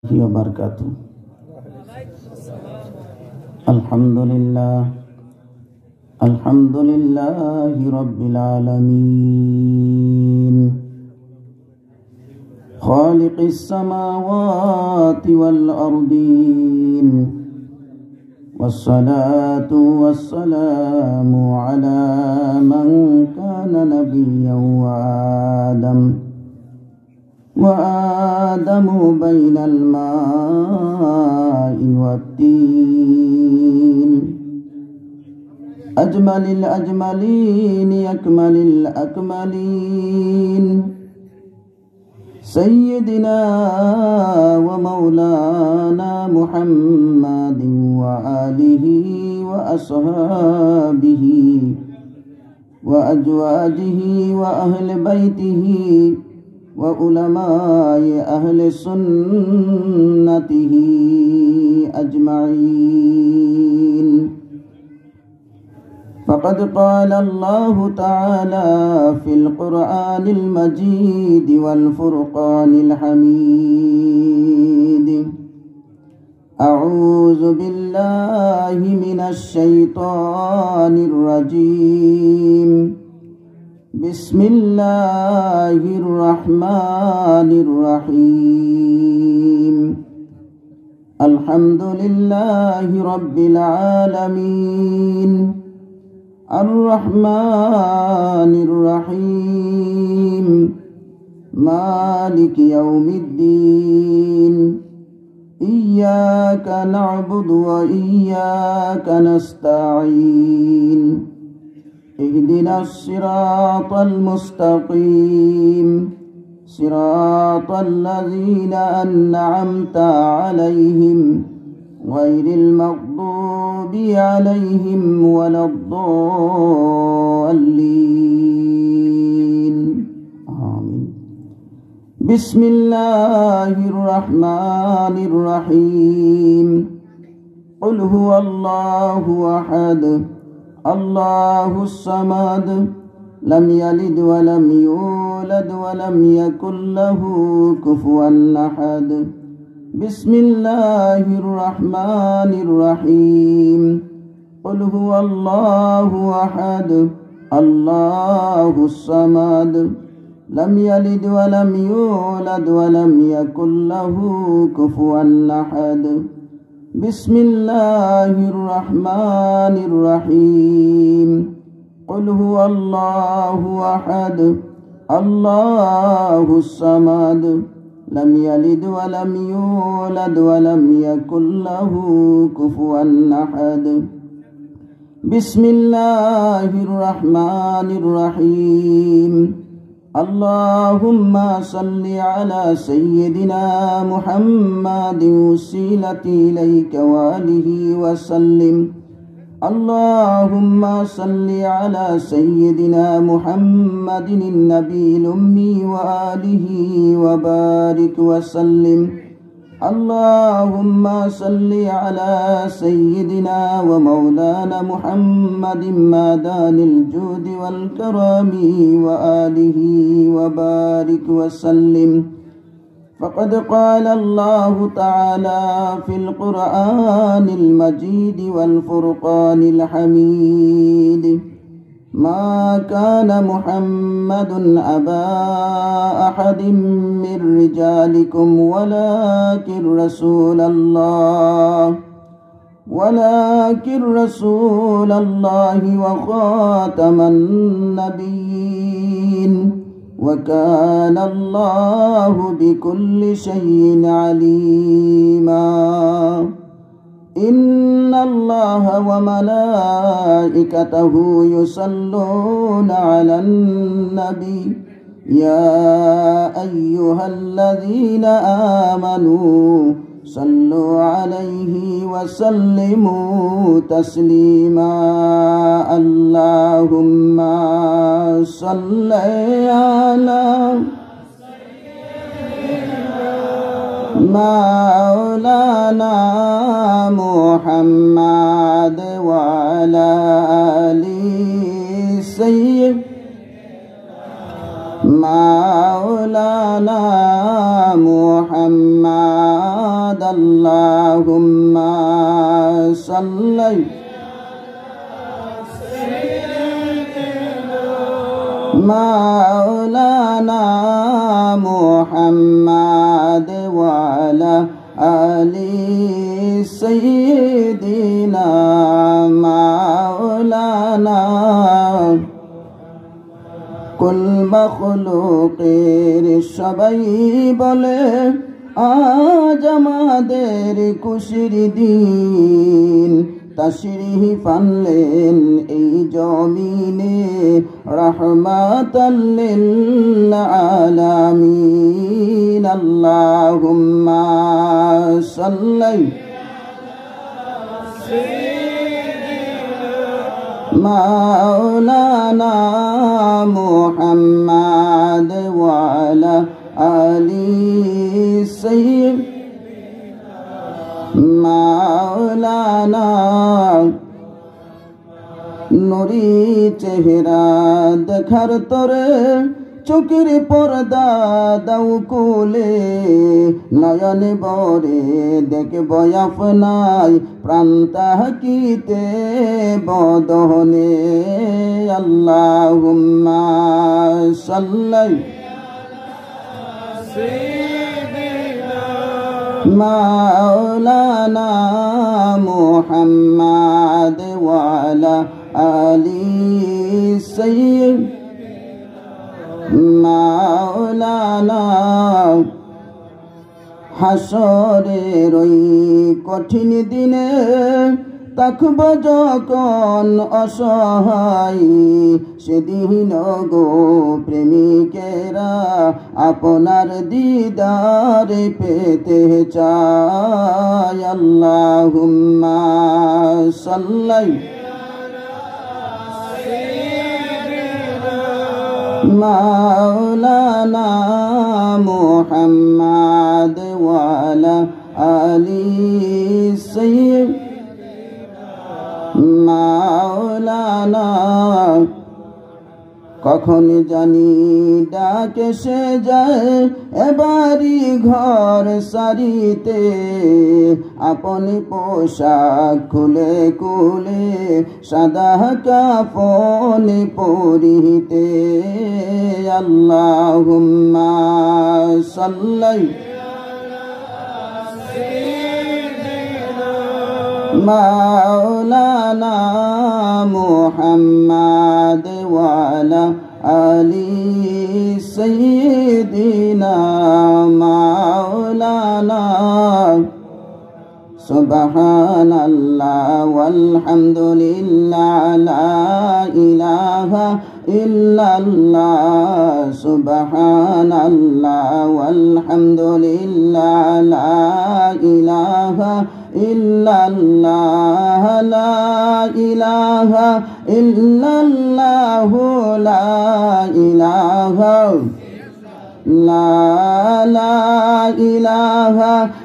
wabarakatuh. Alhamdulillahi rabbil alamin, khaliqis samawati wal ardin, wassalatu wassalamu ala man kana nabiyyan wa Adamu bainal ma'i wat-tin, ajmalil ajmalin yakmalil akmalin, sayyidina wa maulana Muhammadin wa alihi wa ashabihi wa azwajihi wa ahli baitihi wa ulama'i ahli sunnatihi ajma'in. Faqad qala Allah ta'ala fil Qur'anil Majid wal Furqanil Hamid. A'udzu billahi minasy syaithanir rajim. Bismillahirrahmanirrahim. Alhamdulillahi rabbil alamin, arrahmanirrahim, maliki yaumiddin, iyyaka na'budu wa iyyaka nasta'in. اهدنا الصراط المستقيم صراط الذين أنعمت عليهم غير المغضوب عليهم ولا الضالين آمين. بسم الله الرحمن الرحيم. قل هو الله أحد الله الصمد لم يلد ولم يولد ولم يكن له كفوا أحد. بسم الله الرحمن الرحيم. قل هو الله أحد الله الصمد لم يلد ولم يولد ولم يكن له كفوا أحد. بسم الله الرحمن الرحيم. قل هو الله أحد الله الصمد لم يلد ولم يولد ولم يكن له كفوا أحد. بسم الله الرحمن الرحيم. اللهم صل على سيدنا محمد وسيلتي إليك وآله وسلم. اللهم صل على سيدنا محمد النبي الأمي وآله وبارك وسلم. اللهم صل على سيدنا ومولانا محمد معدن الجود والكرم وآله وبارك وسلم. فقد قال الله تعالى في القرآن المجيد والفرقان الحميد: ما كان محمد أبا أحد من رجالكم ولكن رسول الله وخاتم النبيين وكان الله بكل شيء عليما. إن الله وملائكته يصلون على النبي يا أيها الذين آمنوا صلوا عليه وسلموا تسليما. اللهم صل على مولانا محمد وعلى آل سيدنا مولانا محمد محمد اللهم صل مولانا محمد وعلى آل سيدنا مولانا কুল মখলুকের সবাই বলে আজ আমাদের খুশির দিন তশরিফ আনলেন এই জমিনে রহমাতাল লিল আলামিন আল্লাহুম্মা সাল্লি مولانا محمد وعلى آل سيدنا مولانا নুরি চেহারা দেখার তোরে চোখের পর্দা দাও কোলে নয়ন বরে দেখব আপনাই প্রাণ তাকিতে বদনে আল্লাহুম্মা সাল্লি মাওলানা মুহাম্মদ ওয়ালা আলি সাইয়্যিদ মাওলানা হাসরের ওই কঠিন দিনে তাকব যখন অসহায় সেদিন গো প্রেমিকেরা আপনার দিদার পেতে চায় আল্লাহুম্মা সাল্লি مولانا محمد وعلى آل سيدنا مولانا কখন জানি ডাকে সে যায় এবারি ঘর সারিতে আপনি পোশাক খুলে খুলে সাদা কাফন পরিতে আল্লাহুম্মা সাল্লি مولانا محمد وعلى آل سيدنا مولانا سبحان الله والحمد لله لا إله إلا الله سبحان الله والحمد لله لا إله إلا الله لا إله إلا الله لا إله لا إله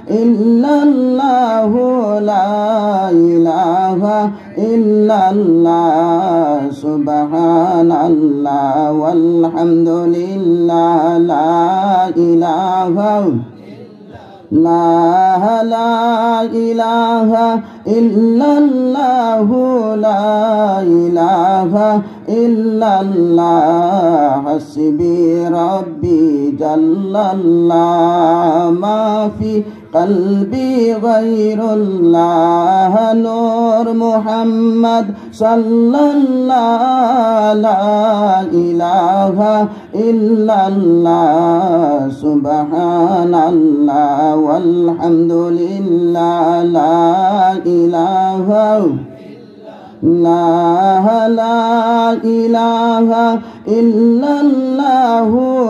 إلا الله لا إله إلا الله سبحان الله والحمد لله لا إله لا إله إلا الله لا إله إلا الله حسبي ربي جل الله ما في قلبي غير الله نور محمد صلى الله لا إله إلا الله سبحان الله والحمد لله لا إله لا إله إلا الله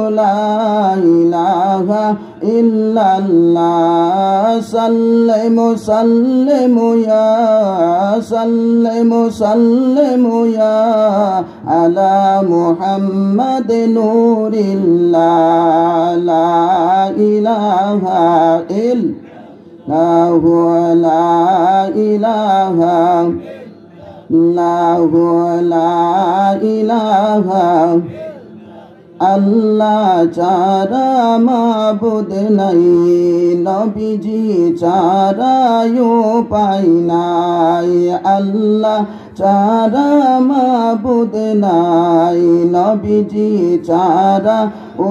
لا إله إلا الله سلم سلم يا سلم سلم يا على محمد نور الله لا إله إلا هو لا إله لا إله আল্লাহ ছাড়া মাবুদ নাই, নবীজি ছাড়া উপায় নাই। আল্লাহ ছাড়া মাবুদ নাই, নবীজি ছাড়া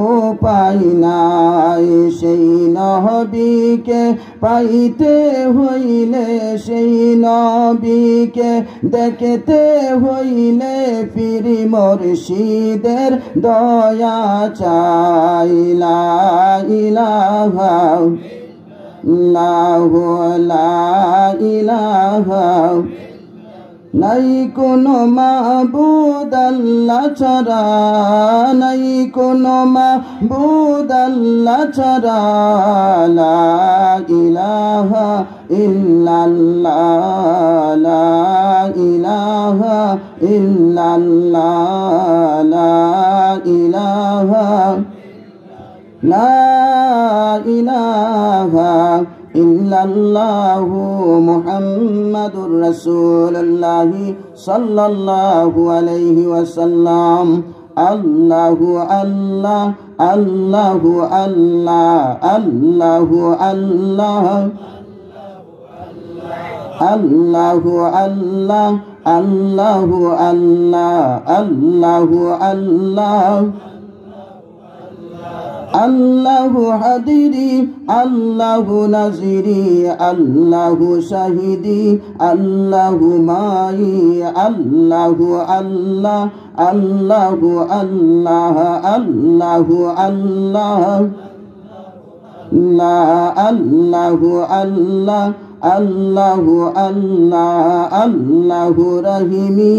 উপায় নাই। সেই নবীকে পাইতে হইলে, সেই নবীকে দেখতে হইলে পীর মুর্শিদের দয়া চাই। লা ইলাহা ইল্লাল্লাহু, লা ইলাহা, নাই কোনো মাবুদ আল্লাহ ছাড়া, নাই কোনো মাবুদ আল্লাহ ছাড়া। লা ইলাহা ইল্লাল্লাহ, লা ইলাহা ইল্লাল্লাহ, লা ইলাহা, লা ইলাহা ইল্লাল্লাহু মুহাম্মাদুর রাসূলুল্লাহ সাল্লাল্লাহু আলাইহি ওয়াসাল্লাম। আল্লাহু আল্লাহ, আল্লাহু আল্লাহ, আল্লাহু আল্লাহ, আল্লাহু আল্লাহ, আল্লাহু আল্লাহ, আল্লাহু আল্লাহ, আল্লাহু হাদিরি, আল্লাহু নাজিরি, আল্লাহু শাহিদি, আল্লাহু মাই, আল্লাহু আল্লাহ, আল্লাহু আল্লাহ, আল্লাহু আল্লাহ, লা আল্লাহু আল্লাহ, আল্লাহু আল্লাহ, আল্লাহু রহিমি,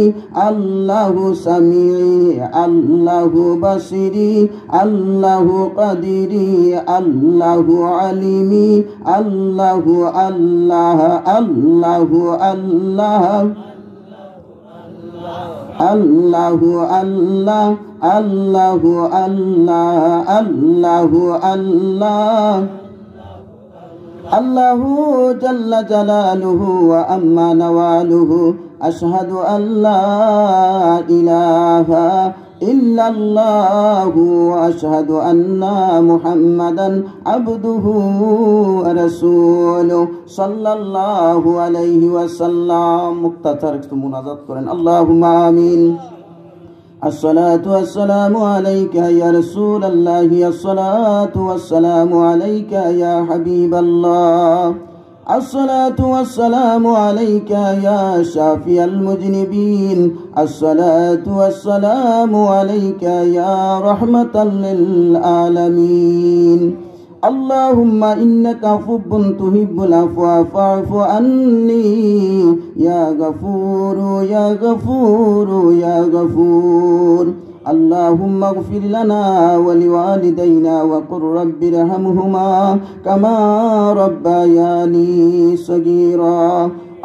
আল্লাহু সামিঈ, আল্লাহু বাসিরি, আল্লাহু কাদিরি, আল্লাহু আলিমি, আল্লাহু আল্লাহ, আল্লাহু আল্লাহ, আল্লাহু আল্লাহ, আল্লাহু আল্লাহ, আল্লাহু আল্লাহ, আল্লাহু জাল্লা জালালুহু ওয়া আম্মা নওয়ালুহু। আশহাদু আল্লা ইলাহা ইল্লাল্লাহু ওয়া আশহাদু আন্না মুহাম্মাদান আবদুহু ওয়া রাসূলুহু সাল্লাল্লাহু আলাইহি ওয়াসাল্লাম। মুক্তাচার একটু মুনাজাত করেন, আল্লাহুম্মা আমিন। الصلاة والسلام عليك يا رسول الله، الصلاة والسلام عليك يا حبيب الله، الصلاة والسلام عليك يا شافي المذنبين، الصلاة والسلام عليك يا رحمة للعالمين. اللهم إنك عفو تحب العفو فاعف عني يا غفور يا غفور يا غفور. اللهم اغفر لنا ولوالدينا وقل رب ارحمهما كما ربياني صغيرا.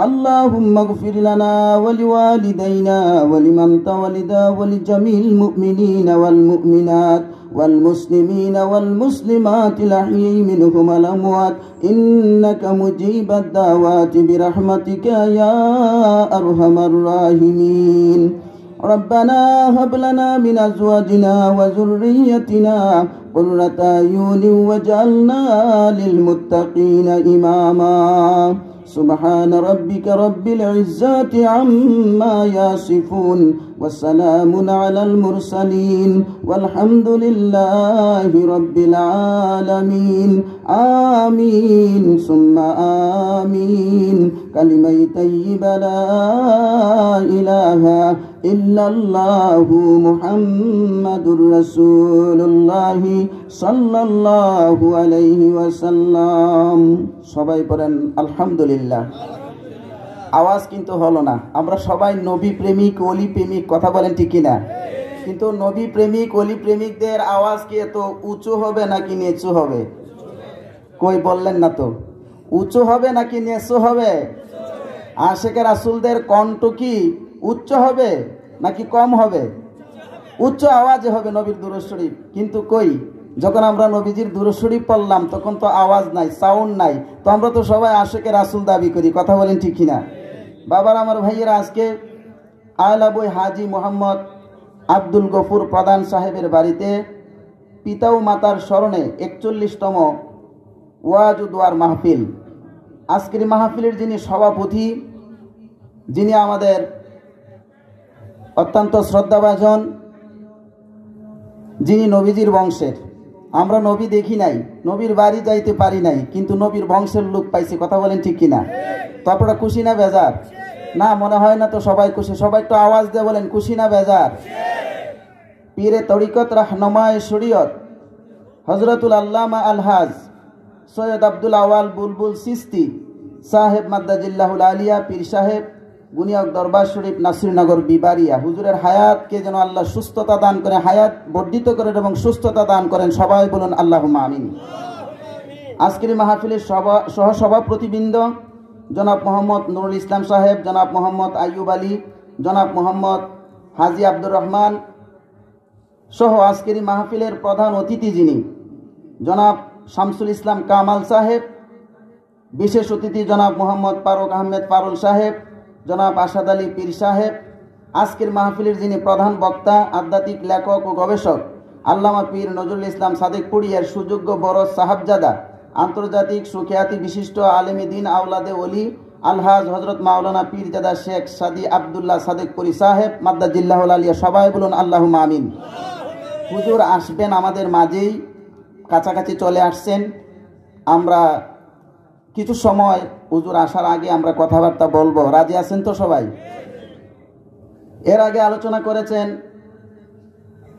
اللهم اغفر لنا ولوالدينا ولمن تولد ولجميع المؤمنين والمؤمنات والمسلمين والمسلمات الأحياء منهم والأموات إنك مجيب الدعوات برحمتك يا أرحم الراحمين. ربنا هب لنا من أزواجنا وذريتنا قرة أعين واجعلنا للمتقين إماما. سبحان ربك رب العزة عما يصفون والسلام على المرسلين والحمد لله رب العالمين. آمين ثم آمين. كلمة طيبة لا إله إلا الله محمد رسول الله صلى الله عليه وسلم. সবাই পড়েন আলহামদুলিল্লাহ। আওয়াজ কিন্তু হলো না। আমরা সবাই নবী প্রেমিক ওলি প্রেমিক, কথা বলেন ঠিক কিনা? কিন্তু নবী প্রেমিক ওলি প্রেমিকদের আওয়াজ কি এত উঁচু হবে নাকি নিচু হবে? কই বললেন না তো। উঁচু হবে নাকি নিচু হবে? আশিকে রাসূলদের কণ্ঠ কি উচ্চ হবে নাকি কম হবে? উচ্চ আওয়াজে হবে নবীর দুরূদ শরীফ। কিন্তু কই যখন আমরা নবীজির দুরূদ শরীফ পড়লাম তখন তো আওয়াজ নাই, সাউন্ড নাই। তো আমরা তো সবাই আশিকে রাসূল দাবি করি, কথা বলেন ঠিক কিনা? বাবার আমার ভাইয়েরা, আজকে আয়লা বই হাজি মোহাম্মদ আব্দুল গফুর প্রধান সাহেবের বাড়িতে পিতা ও মাতার স্মরণে 41তম ওয়াজ ও দোয়ার মাহফিল। আজকের মাহফিলের যিনি সভাপতি, যিনি আমাদের অত্যন্ত শ্রদ্ধাভাজন, যিনি নবীজির বংশের। আমরা নবী দেখি নাই, নবীর বাড়ি যাইতে পারি নাই, কিন্তু নবীর বংশের লোক পাইছি। কথা বলেন ঠিক কিনা? তো আপনারা খুশি না বেজার? না মনে হয় না তো সবাই খুশি। সবাই একটু আওয়াজ দিয়ে বলেন খুশি না বেজার? পীরে তরিকত রাহনুমায়ে শরীয়ত হযরতুল আল্লামা আলহাজ সৈয়দ আব্দুল আওয়াল বুলবুল চিশতি সাহেব মাদ্দাজিল্লাহুল আলিয়া পীর সাহেব বুনিয়াদ দরবার শরীফ নাসিরনগর বিবারিয়া, হুজুরের হায়াতকে যেন আল্লাহ সুস্থতা দান করে, হায়াত বর্ধিত করেন এবং সুস্থতা দান করেন। সবাই বলুন আল্লাহুম্মা আমিন। আজকের মাহফিলের সহসভাপতিবৃন্দ জনাব মোহাম্মদ নুরুল ইসলাম সাহেব, জনাব মোহাম্মদ আইয়ুব আলী, জনাব মোহাম্মদ হাজি আব্দুর রহমান সহ আজকের মাহফিলের প্রধান অতিথি যিনি জনাব শামসুল ইসলাম কামাল সাহেব, বিশেষ অতিথি জনাব মোহাম্মদ ফারুক আহমেদ পারুল সাহেব, জনাব আসাদ আলী পীর সাহেব, আজকের মাহফিলের যিনি প্রধান বক্তা, আধ্যাত্মিক লেখক ও গবেষক আল্লামা পীর নজরুল ইসলাম সাদেকপুরিয়ার সুযোগ্য বড় সাহাবজাদা, আন্তর্জাতিক সুখ্যাতি বিশিষ্ট আলেমী দিন আওলাদে ওলি আলহাজ হজরত মাওলানা পীরজাদা শেখ সাদি আবদুল্লাহ সাদেকপুরি সাহেব মাদ্দাজিল্লাহুল আলিয়া। সবাই বলুন আল্লাহুম্মা আমিন। হুজুর আসবেন আমাদের মাঝেই, কাছাকাছি চলে আসছেন। আমরা কিছু সময় হুজুর আসার আগে আমরা কথাবার্তা বলবো, রাজি আছেন তো সবাই? এর আগে আলোচনা করেছেন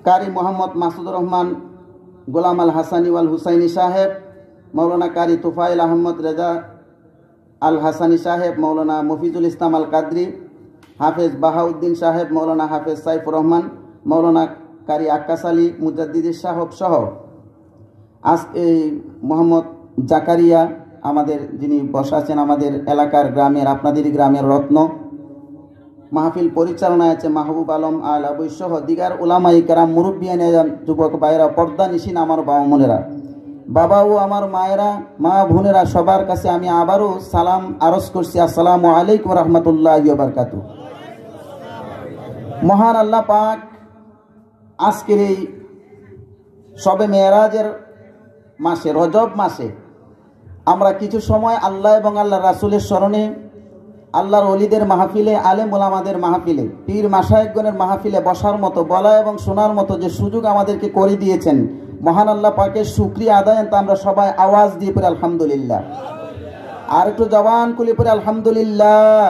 কারি মোহাম্মদ মাসুদুর রহমান গোলাম আল হাসানি ওয়াল হুসাইনি সাহেব, মৌলানা কারি তুফাইল আহমদ রেজা আল হাসানি সাহেব, মৌলানা মফিজুল ইসলাম আল কাদরি, হাফেজ বাহাউদ্দিন সাহেব, মৌলানা হাফেজ সাইফুর রহমান, মৌলানা কারি আক্কাস আলী মুজাদ্দিদি সাহেব সহ আজ এই মোহাম্মদ জাকারিয়া আমাদের যিনি বসা আছেন, আমাদের এলাকার গ্রামের, আপনাদেরই গ্রামের রত্ন। মাহফিল পরিচালনায় আছে মাহবুব আলম আল আবুই সহ দিগার উলামায়ে কেরাম, মুরব্বিয়ান যুবক ভাইয়েরা, পর্দা নিশিন আমার বাবা মনেরা, বাবা ও আমার মায়েরা, মা বোনেরা, সবার কাছে আমি আবারও সালাম আরজ করছি, আসসালামু আলাইকুম রহমতুল্লাহি ওয়া বারাকাতুহু। মহান আল্লাহ পাক আজকের এই শবে মেরাজের মাসে, রজব মাসে আমরা কিছু সময় আল্লাহ এবং আল্লাহ রাসূলের স্মরণে, আল্লাহর ওলিদের মাহফিলে, আলেম ওলামাদের মাহফিলে, পীর মাশায়েখগণের মাহফিলে বসার মতো, বলা এবং শোনার মতো যে সুযোগ আমাদেরকে করে দিয়েছেন, মহান আল্লাহ পাকের শুকরিয়া আদায় তা আমরা সবাই আওয়াজ দিয়ে পড়ি আলহামদুলিল্লাহ। আর একটু জবান খুলে পড়ি আলহামদুলিল্লাহ।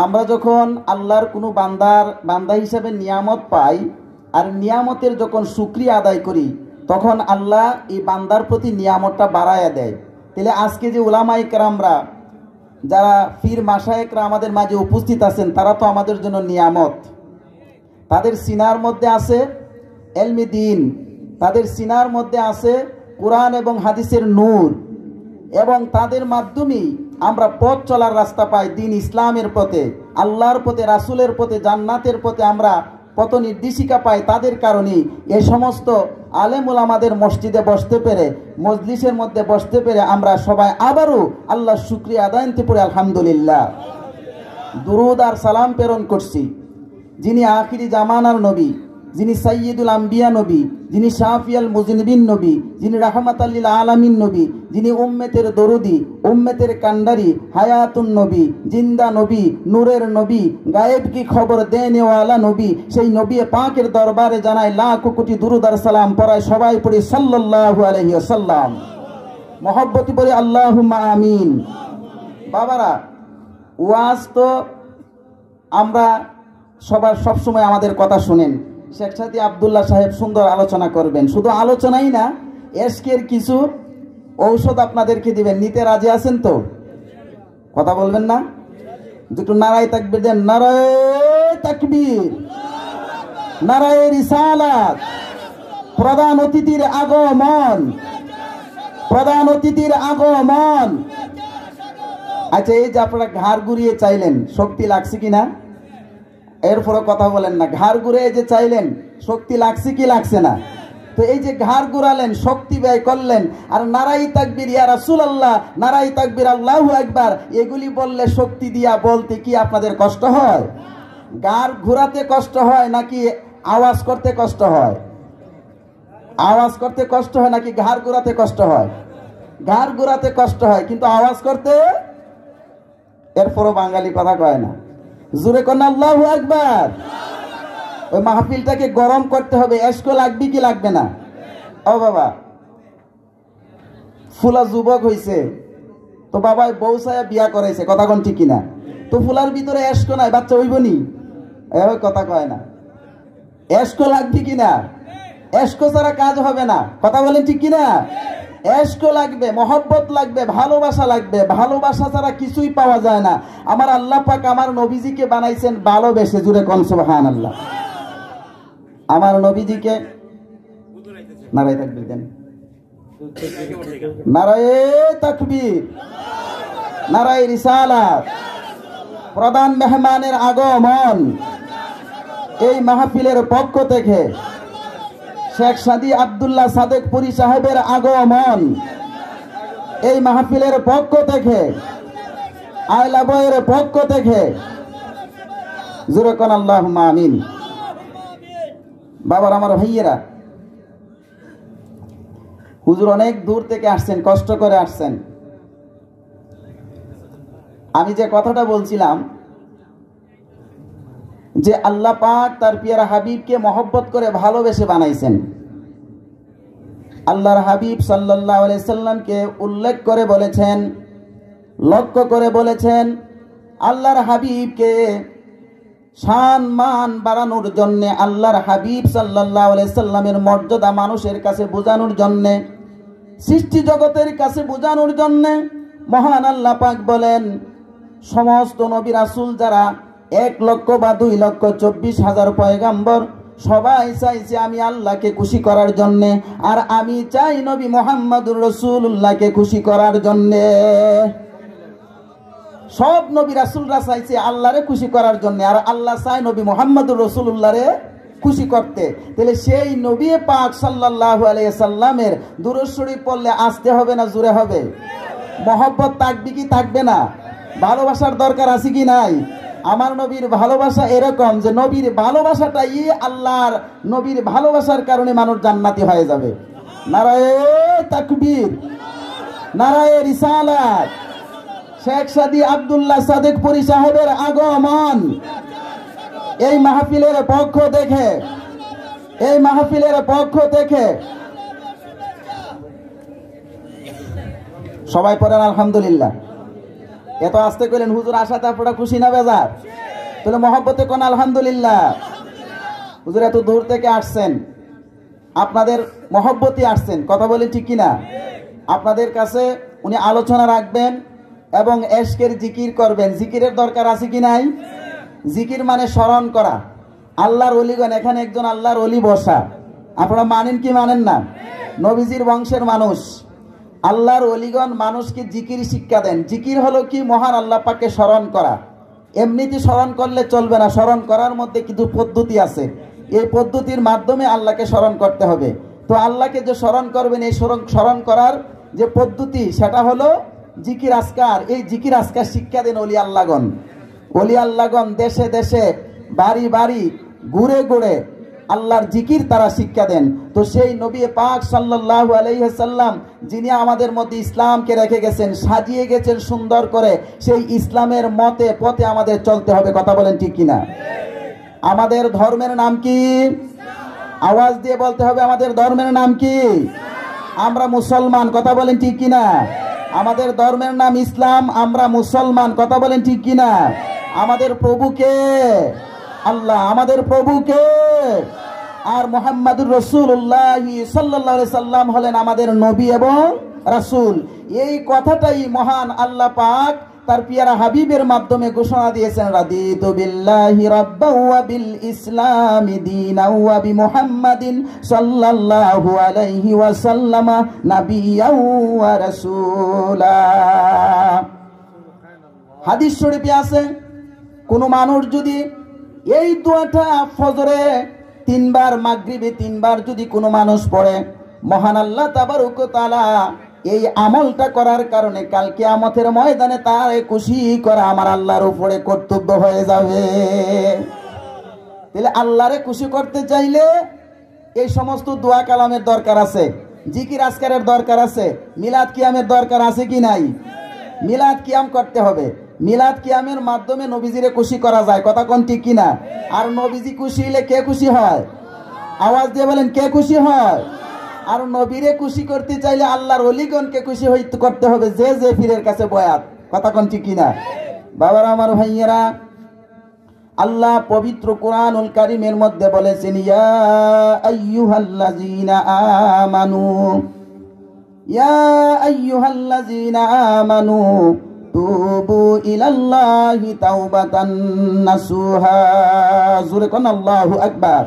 আমরা যখন আল্লাহর কোনো বান্দা হিসাবে নিয়ামত পাই আর নিয়ামতের যখন শুকরিয়া আদায় করি, তখন আল্লাহ এই বান্দার প্রতি নিয়ামতটা বাড়ায়া দেয়। তাহলে আজকে যে উলামায়ে কেরামরা, যারা পীর মাশায়েখরা আমাদের মাঝে উপস্থিত আছেন, তারা তো আমাদের জন্য নিয়ামত। তাদের সিনার মধ্যে আছে এলমে দিন, তাদের সিনার মধ্যে আছে কোরআন এবং হাদিসের নূর, এবং তাদের মাধ্যমেই আমরা পথ চলার রাস্তা পাই দিন ইসলামের পথে, আল্লাহর পথে, রাসূলের পথে, জান্নাতের পথে আমরা পথ নির্দেশিকা পাই। তাদের কারণেই এই সমস্ত আলেম ওলামাদের মসজিদে বসতে পেরে, মজলিসের মধ্যে বসতে পেরে আমরা সবাই আবারও আল্লাহর শুকরিয়া আদায় করতে পারি আলহামদুলিল্লাহ। দুরুদ আর সালাম প্রেরণ করছি যিনি আখিরি জামানার নবী, যিনি সাইয়্যিদুল আম্বিয়া নবী, যিনি শাফিয়াল মুজনিবিন নবী, যিনি রাহমাতাল লিল আলামিন নবী, যিনি উম্মতের দরুদি, উম্মতের কান্ডারি, হায়াতুন নবী, জিন্দা নবী, নূরের নবী, গায়েব কি খবর দেনেওয়ালা নবী, সেই নবী পাকের দরবারে জানায় লাখ কোটি দুরুদ আর সালাম পড়ায় সবাই পড়ি সাল্লাল্লাহু আলাইহি ওয়াসাল্লাম। মহব্বতি পড়ি আল্লাহুম্মা আমিন। বাবারা, ওয়াজ তো আমরা সবসময় আমাদের কথা শুনেন। শেখ সাদি আবদুল্লাহ সাহেব সুন্দর আলোচনা করবেন, শুধু আলোচনাই না, এশকের কিছু ঔষধ আপনাদেরকে দিবেন। নিতে রাজি আছেন তো? কথা বলবেন না? দুটো নারায়ে তাকবীর দেন। নারায়ে তাকবীর, নারায়ে রিসালাত। প্রধান অতিথির আগমন, প্রধান অতিথির আগমন। আচ্ছা, এই যে আপনারা ঘাড় ঘুরিয়ে চাইলেন, শক্তি লাগছে কিনা? এরপরও কথা বলেন না। ঘাড় ঘুরে যে চাইলেন, শক্তি লাগছে কি লাগছে না? তো এই যে ঘাড় ঘুরালেন, শক্তি ব্যয় করলেন, আর নারায়ে তাকবীর ইয়া রাসূলুল্লাহ, নারায়ে তাকবীর আল্লাহু আকবার, এগুলি বললে শক্তি দিয়া বলতে কি আপনাদের কষ্ট হয়? ঘাড় ঘুরাতে কষ্ট হয় নাকি আওয়াজ করতে কষ্ট হয়? আওয়াজ করতে কষ্ট হয় নাকি ঘাড় ঘোরাতে কষ্ট হয়? ঘাড় ঘোরাতে কষ্ট হয়, কিন্তু আওয়াজ করতে, এরপরও বাঙালি কথা কয় না। জোরে কোন আল্লাহু আকবার। ওই মাহফিলটাকে গরম করতে হবে। এসকো লাগবে কি লাগবে না? ও বাবা, ফুলা যুবক হইছে তো বাবা বউ ছায়া বিয়া করাইছে, কথা কোন ঠিক কিনা? তো ফুলার ভিতরে এসকো নাই, বাচ্চা হইব নি? কথা কয় না। এসকো লাগবে কিনা? এসকো ছাড়া কাজ হবে না, কথা বলেন ঠিক কিনা? এসকো লাগবে, মহব্বত লাগবে, ভালোবাসা লাগবে। ভালোবাসা ছাড়া কিছুই পাওয়া যায় না। আমার আল্লাহ পাক আমার নবীজিকে বানাইছেন ভালোবেসে। জুড়ে কোন সুবহানাল্লাহ। আমার নবীজিকে নারায়ে তাকবীর দেন, নারায়ে তাকবীর, নারায়ে রিসালাত। প্রধান মেহমানের আগমন এই মাহফিলের পক্ষ থেকে শেখ সাদি আব্দুল্লাহ সাদেকপুরি সাহেবের আগমন এই মাহফিলের পক্ষ থেকে, আয়লা বয়ের পক্ষ থেকে। জোরে কোন আল্লাহুম্মা আমিন। বাবার আমার ভাইয়েরা, হুজুর অনেক দূর থেকে আসছেন, কষ্ট করে আসছেন। আমি যে কথাটা বলছিলাম যে আল্লাহ পাক তার পিয়ারা হাবিবকে মহব্বত করে ভালোবেসে বানাইছেন। আল্লাহর হাবিব সাল্লাল্লাহু আলাইহি সাল্লামকে উল্লেখ করে বলেছেন, লক্ষ্য করে বলেছেন, আল্লাহর হাবিবকে শান মান বাড়ানোর জন্যে, আল্লাহর হাবিব সাল্লাল্লাহু আলাইহি সাল্লামের মর্যাদা মানুষের কাছে বোঝানোর জন্যে, সৃষ্টি জগতের কাছে বোঝানোর জন্যে মহান আল্লাহ পাক বলেন, সমস্ত নবী রাসূল যারা 1,00,000 বা 2,24,000 পয়গাম্বর, সবাই চাইছে আমি আল্লাহকে খুশি করার জন্যে, আর আমি চাই নবী মুহাম্মদুর রাসূলুল্লাহকে খুশি করার জন্যে। সব নবী রাসূলরা চাইছে আল্লাহরে খুশি করার জন্য, আর আল্লাহ চায় নবী মুহাম্মদুর রাসূলুল্লাহরে খুশি করতে। তাহলে সেই নবী পাক সাল্লাল্লাহু আলাইহি সাল্লামের দুরূদ শরীফ পড়লে আসতে হবে না জোরে হবে? মহব্বত থাকবে কি থাকবে না? ভালোবাসার দরকার আছে কি নাই? আমার নবীর ভালোবাসা এরকম যে নবীর ভালোবাসাটাই আল্লাহর নবীর ভালোবাসার কারণে মানুষ জান্নাতি হয়ে যাবে। নারায়ে তাকবীর, নারায়ে রিসালাত। শেখ সাদি আব্দুল্লাহ সাদেকপুরি সাহেবের আগমন এই মাহফিলের পক্ষ থেকে, এই মাহফিলের পক্ষ থেকে সবাই পড়েন আলহামদুলিল্লাহ। এত আসতে কইলেন হুজুর, আসাতে আপনারা খুশি না বেজার? তাহলে মহব্বতে কোন আলহামদুলিল্লাহ। হুজুর এত দূর থেকে আসছেন, আপনাদের মহব্বতে আসছেন, কথা বলেন ঠিক কিনা? আপনাদের কাছে উনি আলোচনা রাখবেন এবং এশকের জিকির করবেন। জিকিরের দরকার আছে কি নাই? জিকির মানে স্মরণ করা। আল্লাহর ওলিগণ, এখানে একজন আল্লাহর ওলি বসা, আপনারা মানেন কি মানেন না? নবীজির বংশের মানুষ, আল্লাহর ওলিগণ মানুষকে জিকির শিক্ষা দেন। জিকির হলো কি? মহান আল্লাহ পাককে স্মরণ করা। এমনিতে স্মরণ করলে চলবে না, স্মরণ করার মধ্যে কিছু পদ্ধতি আছে। এই পদ্ধতির মাধ্যমে আল্লাহকে স্মরণ করতে হবে। তো আল্লাহকে যে স্মরণ করবেন, এই স্মরণ করার যে পদ্ধতি, সেটা হলো জিকির আজকার। এই জিকির আজকার শিক্ষা দেন ওলি আল্লাহগণ। ওলি আল্লাহগণ দেশে দেশে বাড়ি বাড়ি ঘুরে ঘুরে আল্লাহর জিকির তারা শিক্ষা দেন। তো সেই নবী পাক সাল্লাল্লাহু আলাইহি সাল্লাম যিনি আমাদের মধ্যে ইসলামকে রেখে গেছেন, সাজিয়ে গেছেন সুন্দর করে, সেই ইসলামের মতে পথে আমাদের চলতে হবে, কথা বলেন ঠিক কিনা? আমাদের ধর্মের নাম কি? আওয়াজ দিয়ে বলতে হবে, আমাদের ধর্মের নাম কি? আমরা মুসলমান, কথা বলেন ঠিক কিনা? আমাদের ধর্মের নাম ইসলাম, আমরা মুসলমান, কথা বলেন ঠিক কিনা? আমাদের প্রভুকে আল্লাহ, আমাদের প্রভুকে, আর মুহাম্মদুর রাসূলুল্লাহ সাল্লাল্লাহু আলাইহি সাল্লাম হলেন আমাদের নবী এবং রাসূল। এই কথাটাই মহান আল্লাহ পাক তার পিয়ারা হাবিবের মাধ্যমে ঘোষণা দিয়েছেন, রাদিতু বিল্লাহি রাব্বান ওয়া বিল ইসলামি দীনান ওয়া বি মুহাম্মাদিন সাল্লাল্লাহু আলাইহি ওয়াসাল্লাম নাবিয়্যান ওয়া রাসূলা। হাদিস শরীফে আছে, কোন মানুষ যদি এই দোয়াটা ফজরে 3 বার, মাগরিবে 3 বার যদি কোনো মানুষ পড়ে, মহান আল্লাহ তাবারক ওয়া তাআলা এই আমলটা করার কারণে কাল কিয়ামতের ময়দানে তারে খুশি করা আমার আল্লাহর উপরে কর্তব্য হয়ে যাবে। তাহলে আল্লাহরে খুশি করতে চাইলে এই সমস্ত দোয়া কালামের দরকার আছে, জিকির আজকারের দরকার আছে, মিলাদ কিয়ামের দরকার আছে কি নাই? মিলাদ কিয়াম করতে হবে। মিলাদ কিয়ামের মাধ্যমে নবীজিরে খুশি করা যায়, কথা কোন ঠিক কিনা? আর নবীজি খুশি হলে কে খুশি হয়? আওয়াজ দিয়ে বলেন, কে খুশি হয়? আর নবীরে খুশি করতে চাইলে আল্লাহর ওলিগণকে খুশি হইতে করতে হবে, যে যে পীরের কাছে বয়াত, কথা কোন ঠিক কিনা? বাবারা আমার ভাইয়েরা, আল্লাহ পবিত্র কোরআনুল কারীমের মধ্যে বলেছেন, ইয়া আইয়ুহাল্লাযীনা আমানু, ইয়া আইয়ুহাল্লাযীনা আমানু তুবু ইলাল্লাহি তাওবাতান নাসুহা। জোরে কোন আল্লাহু আকবার।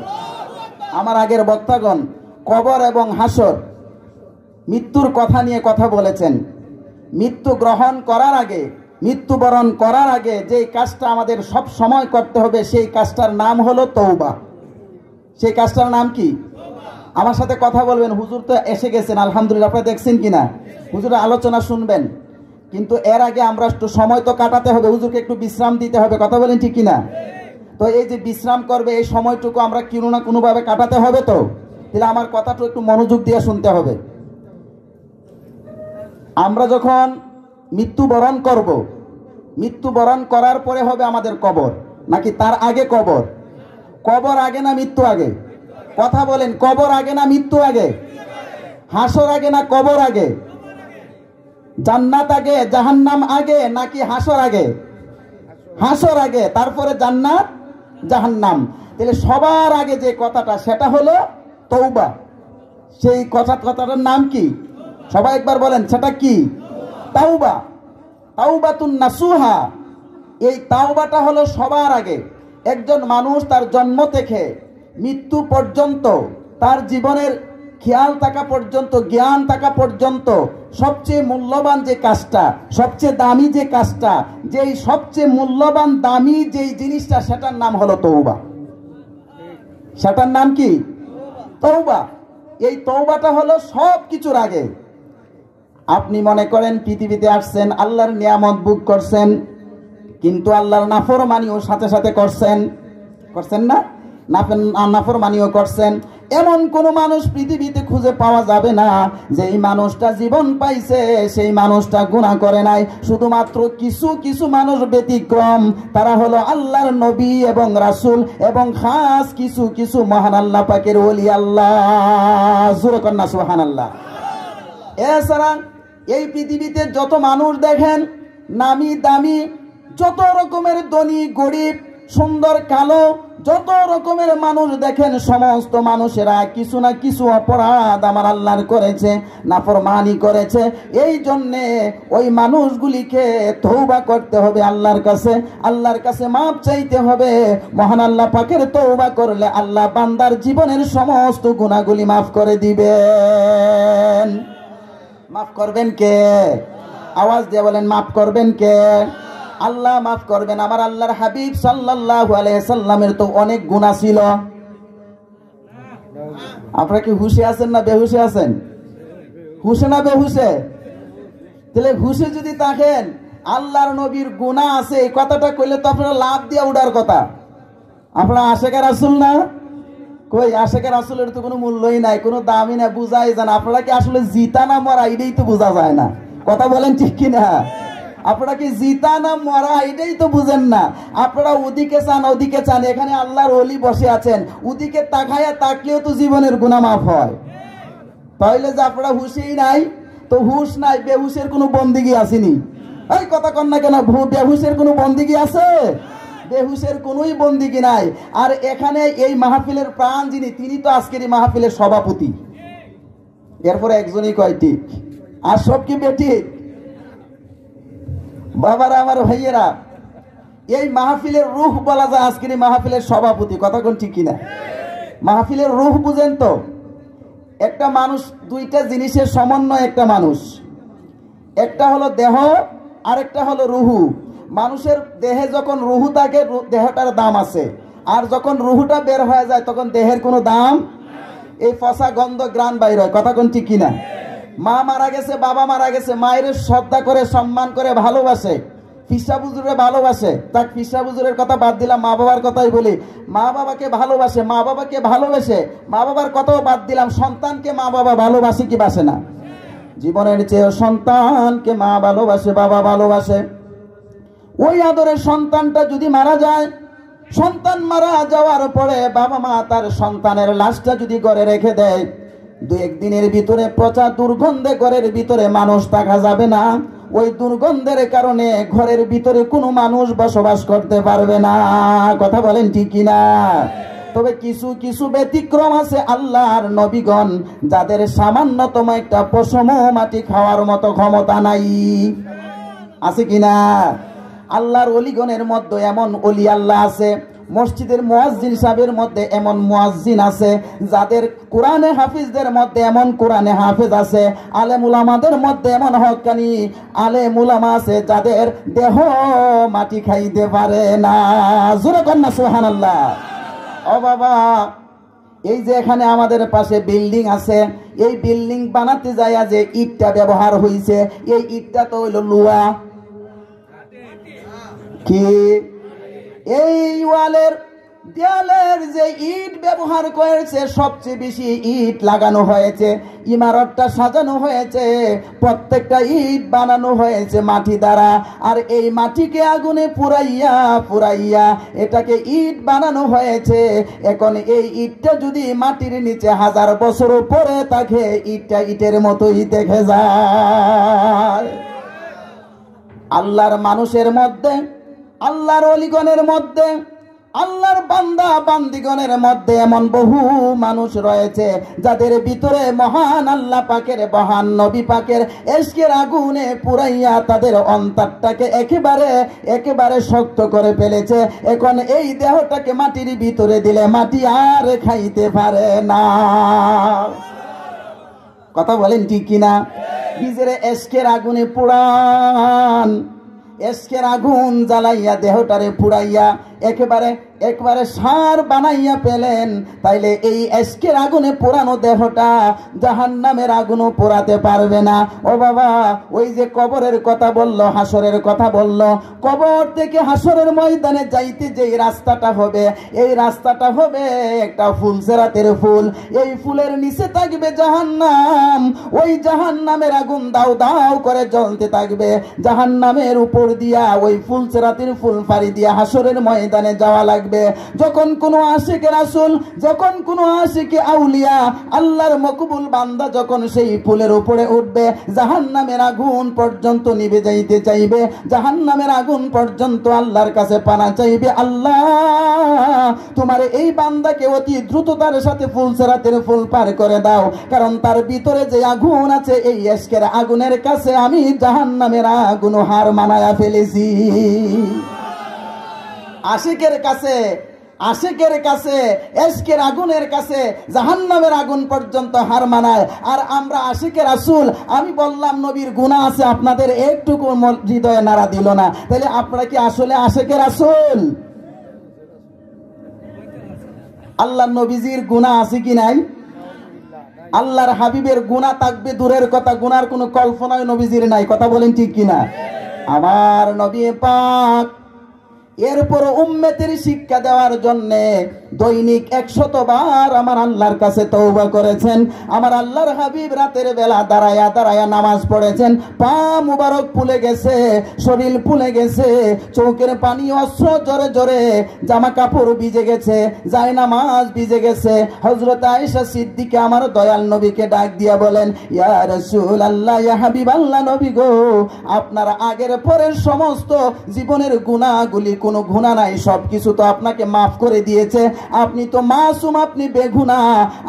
আমার আগের বক্তাগণ কবর এবং হাসর, মৃত্যুর কথা নিয়ে কথা বলেছেন। মৃত্যু গ্রহণ করার আগে, মৃত্যুবরণ করার আগে যে কাজটা আমাদের সব সময় করতে হবে, সেই কাজটার নাম হলো তওবা। সেই কাজটার নাম কি? আমার সাথে কথা বলবেন। হুজুর তো এসে গেছেন, আলহামদুলিল্লাহ। আপনারা দেখছেন কিনা? হুজুরের আলোচনা শুনবেন, কিন্তু এর আগে আমরা একটু সময় তো কাটাতে হবে, হুজুরকে একটু বিশ্রাম দিতে হবে, কথা বলেন ঠিক কিনা? তো এই যে বিশ্রাম করবে, এই সময়টুকু আমরা কোনো না কোনোভাবে কাটাতে হবে। তো তাহলে আমার কথাটা একটু মনোযোগ দিয়ে শুনতে হবে। আমরা যখন মৃত্যুবরণ করব, মৃত্যুবরণ করার পরে হবে আমাদের কবর, নাকি তার আগে কবর? কবর আগে না মৃত্যু আগে? কথা বলেন, কবর আগে না মৃত্যু আগে? হাসর আগে না কবর আগে? জান্নাত আগে জাহান্নাম আগে নাকি হাসর আগে? হাসর আগে, তারপরে জান্নাত জাহান্নাম। তাহলে সবার আগে যে কথাটা, সেটা হলো তওবা। সেই কথাটার নাম কি? সবাই একবার বলেন, সেটা কি? তাওবা, তাওবাতুন নাসুহা। এই তাওবাটা হলো সবার আগে। একজন মানুষ তার জন্ম থেকে মৃত্যু পর্যন্ত, তার জীবনের খেয়াল থাকা পর্যন্ত, জ্ঞান থাকা পর্যন্ত সবচেয়ে মূল্যবান যে কাজটা, সবচেয়ে দামি যে কাজটা, যেই সবচেয়ে মূল্যবান দামি যেই জিনিসটা, সেটার নাম হলো তওবা। সেটার নাম কি? তওবা। এই তওবাটা হলো সব কিছুর আগে। আপনি মনে করেন পৃথিবীতে আসছেন, আল্লাহর নিয়ামত ভোগ করছেন, কিন্তু আল্লাহর নাফরমানিও সাথে সাথে করছেন, করছেন না? নাফরমানিও করছেন। এমন কোন মানুষ পৃথিবীতে খুঁজে পাওয়া যাবে না যেই মানুষটা জীবন পাইছে সেই মানুষটা গুনাহ করে নাই। শুধুমাত্র কিছু কিছু মানুষ ব্যতিক্রম, তারা হলো আল্লাহর নবী এবং রাসূল, এবং খাস কিছু কিছু মহান আল্লাহ পাকের ওলি। আল্লাহ জোরে কন্যা সুবহানাল্লাহ। এছাড়া এই পৃথিবীতে যত মানুষ দেখেন, নামি দামি, যত রকমের ধনী গরিব, সুন্দর কালো, যত রকমের মানুষ দেখেন, সমস্ত মানুষেরা কিছু না কিছু অপরাধ আমার আল্লাহর করেছে, নাফরমানি করেছে। এই জন্যে ওই মানুষগুলিকে তওবা করতে হবে আল্লাহর কাছে, আল্লাহর কাছে মাপ চাইতে হবে। মহান আল্লাহ পাকের তওবা করলে আল্লাহ বান্দার জীবনের সমস্ত গুনাহগুলি মাফ করে দিবেন। মাফ করবেন কে? আওয়াজ দিয়ে বলেন, মাফ করবেন কে? আল্লাহ মাফ করবেন। আমার আল্লাহর হাবিব সাল্লাল্লাহু আলাইহি সাল্লামের তো অনেক গুনাহ ছিল। আপনারা কি হুশে আছেন না বেহুশে আছেন? হুশে না বেহুশে? তাহলে হুশে যদি থাকেন, আল্লাহর নবীর গুনাহ আছে এই কথাটা কইলে তো আপনারা লাভ দিয়ে উড়ার কথা। আপনারা আশেকে রাসূল না? কই আশেকে রাসূলের তো কোনো মূল্যই নাই, কোনো দামই না, বুঝাই যায় না। আপনারা কি আসলে জিতা না মরা এটাই তো বোঝা যায় না, কথা বলেন ঠিক কিনা? আপনারা কি জিতা না মরা এটাই তো বুঝেন না। আপনারা ওদিকে চান ওদিকে চান, এখানে আল্লাহর ওলি বসে আছেন, ওদিকে তাকায়া তাকলেও তো জীবনের গুনাহ মাফ হয়। তাহলে যে আপনারা হুশেই নাই, তো হুশ নাই, বেহুশের কোনো বন্দিগি আসেনি। এই কথা কন না কেন? বেহুশের কোনো বন্দিগি আছে? বেহুশের কোনোই বন্দিগি নাই। আর এখানে এই মাহফিলের প্রাণ যিনি, তিনি তো আজকের এই মাহফিলের সভাপতি। এরপরে একজনই কয় ঠিক, আর সব কি বেঠিক? বাবারা আমার ভাইয়েরা, এই মাহফিলের রূহ বলা যায় আজকের এই মাহফিলের সভাপতি, কথা কোন ঠিক কিনা? মাহফিলের রূহ বুঝেন তো? একটা মানুষ দুইটা জিনিসের সমন্বয় একটা মানুষ, একটা হলো দেহ আর একটা হলো রুহু। মানুষের দেহে যখন রুহু থাকে, দেহটার দাম আছে, আর যখন রুহুটা বের হয়ে যায় তখন দেহের কোনো দাম। এই ফসা গন্ধ গ্রান বাইর হয়, কথা কোন ঠিক কিনা? মা মারা গেছে, বাবা মারা গেছে, মায়ের শ্রদ্ধা করে, সম্মান করে, ভালোবাসে, ফিসা হুজুরে ভালোবাসে, তাক ফিসা হুজুরের কথা বাদ দিলাম, মা বাবার কথাই বলি। মা বাবাকে ভালোবাসে, মা বাবাকে ভালোবেসে, মা বাবার কথাও বাদ দিলাম, সন্তানকে মা বাবা ভালোবাসে কি বাসে না? জীবনের চেয়ে সন্তানকে মা ভালোবাসে, বাবা ভালোবাসে। ওই আদরের সন্তানটা যদি মারা যায়, সন্তান মারা যাওয়ার পরে বাবা মা তার সন্তানের লাশটা যদি ঘরে রেখে দেয়, দু একদিনের ভিতরে পচা দুর্গন্ধে ঘরের ভিতরে মানুষ থাকা যাবে না। ওই দুর্গন্ধের কারণে ঘরের ভিতরে কোনো মানুষ বসবাস করতে পারবে না। কথা বলেন ঠিক কিনা? তবে কিছু কিছু ব্যতিক্রম আছে আল্লাহর নবীগণ, যাদের সামান্যতম একটা পশম মাটি খাওয়ার মতো ক্ষমতা নাই। আছে কিনা? আল্লাহর অলিগণের মধ্যে এমন অলি আল্লাহ আছে, মসজিদের মুয়াজ্জিন সাহেবের মধ্যে এমন মুয়াজ্জিন আছে, যাদের কোরআনে হাফিজদের মধ্যে এমন কোরআনে হাফিজ আছে, আলেম উলামাদের মধ্যে এমন হক্কানি আলেম উলামা আছে, যাদের দেহ মাটি খাইতে পারে না। জোরে কন্যা সুবহানাল্লাহ। ও বাবা, এই যে এখানে আমাদের পাশে বিল্ডিং আছে, এই বিল্ডিং বানাতে যায় যে ইটটা ব্যবহার হয়েছে, এই ইটটা তো হইল লুয়া। কি এই ওয়ালের দেয়ালের যে ইট ব্যবহার করেছে, সবচেয়ে বেশি ইট লাগানো হয়েছে, ইমারতটা সাজানো হয়েছে, প্রত্যেকটা ইট বানানো হয়েছে মাটি দ্বারা। আর এই মাটিকে আগুনে পুরাইয়া পুরাইয়া এটাকে ইট বানানো হয়েছে। এখন এই ইটটা যদি মাটির নিচে 1000 বছর পরে থাকে, ইটটা ইটের মতোই দেখে যায়। আল্লাহর মানুষের মধ্যে, আল্লাহর ওলিগণের মধ্যে, আল্লাহর বান্দা বান্দিগণের মধ্যে এমন বহু মানুষ রয়েছে, যাদের ভিতরে মহান আল্লাহ পাকের, মহান নবী পাকের ইশকের আগুনে পুরাইয়া তাদের অন্তরটাকে একেবারে একেবারে শক্ত করে ফেলেছে। এখন এই দেহটাকে মাটির ভিতরে দিলে মাটি আর খাইতে পারে না। কথা বলেন ঠিক কিনা? নিজের ইশকের আগুনে পুরান, ইশকের আগুন জ্বালাইয়া দেহটারে পুরাইয়া একেবারে একবারে সার বানাইয়া পেলেন। তাইলে এই ইশকের আগুনে পোড়ানো দেহটা জাহান্নামের আগুনও পোড়াতে পারবে না। ও বাবা, ওই যে কবরের কথা বলল, হাসরের কথা বলল, কবর থেকে হাসরের ময়দানে যাইতে যে রাস্তাটা হবে, এই রাস্তাটা হবে একটা ফুলসেরাতের ফুল। এই ফুলের নিচে থাকবে জাহান্নাম, ওই জাহান্নামের আগুন দাও দাও করে জ্বলতে থাকবে। জাহান্নামের উপর দিয়া ওই ফুলসেরাতের ফুল ফাড়ি দিয়া হাসরের ময়দানে যাওয়া লাগবে। যখন কোন আশিকে রাসূল, যখন কোন আশিকে আউলিয়া, আল্লাহর মকবুল বান্দা যখন সেই ফুলের উপরে উঠবে, জাহান্নামের আগুন পর্যন্ত নিভে যাইতে চাইবে, জাহান্নামের আগুন পর্যন্ত আল্লাহর কাছে পানা চাইবে, আল্লাহ তোমার এই বান্দাকে অতি দ্রুততার সাথে ফুলসেরাতের ফুল পার করে দাও, কারণ তার ভিতরে যে আগুন আছে, এই ইশকের আগুনের কাছে আমি জাহান্নামের আগুন হার মানায়া ফেলেছি। আশিকের কাছে, আশিকের কাছে, ইশকের আগুনের কাছে জাহান্নামের আগুন পর্যন্ত হার মানায়। আর আমরা আশিকে রাসূল, আমি বললাম নবীর গুনাহ আছে, আপনাদের একটুকু হৃদয়ে নাড়া দিল না। তাহলে আপনারা কি আসলে আশিকে রাসূল? আল্লাহর নবীজির গুনাহ আছে কি নাই? আল্লাহর হাবিবের গুনাহ থাকবে দূরের কথা, গুনার কোনো কল্পনায় নবীজির নাই। কথা বলেন ঠিক কিনা? আমার নবী পাক এরপর উম্মতের শিক্ষা দেওয়ার জন্য দৈনিক 100 বার আমার আল্লাহর কাছে তওবা করেছেন। আমার আল্লাহর হাবিব রাতের বেলা দাঁড়ায়া দাঁড়ায়া নামাজ পড়েছেন। পা মুবারক ফুলে গেছে, শরীর ফুলে গেছে, চোখের পানি অশ্রু জোরে জোরে, জামা কাপড় ভিজে গেছে, যায় নামাজ ভিজে গেছে। হযরত আয়েশা সিদ্দিকা আমার দয়াল নবীকে ডাক দিয়া বলেন, ইয়া রাসূলুল্লাহ, ইয়া হাবিবাল্লাহ, নবী গো, আপনার আগের পরের সমস্ত জীবনের গুনাহগুলি, কোনো গুনাহ নাই, সবকিছু তো আপনাকে মাফ করে দিয়েছে, আপনি তো মাসুম, আপনি বেগুনা,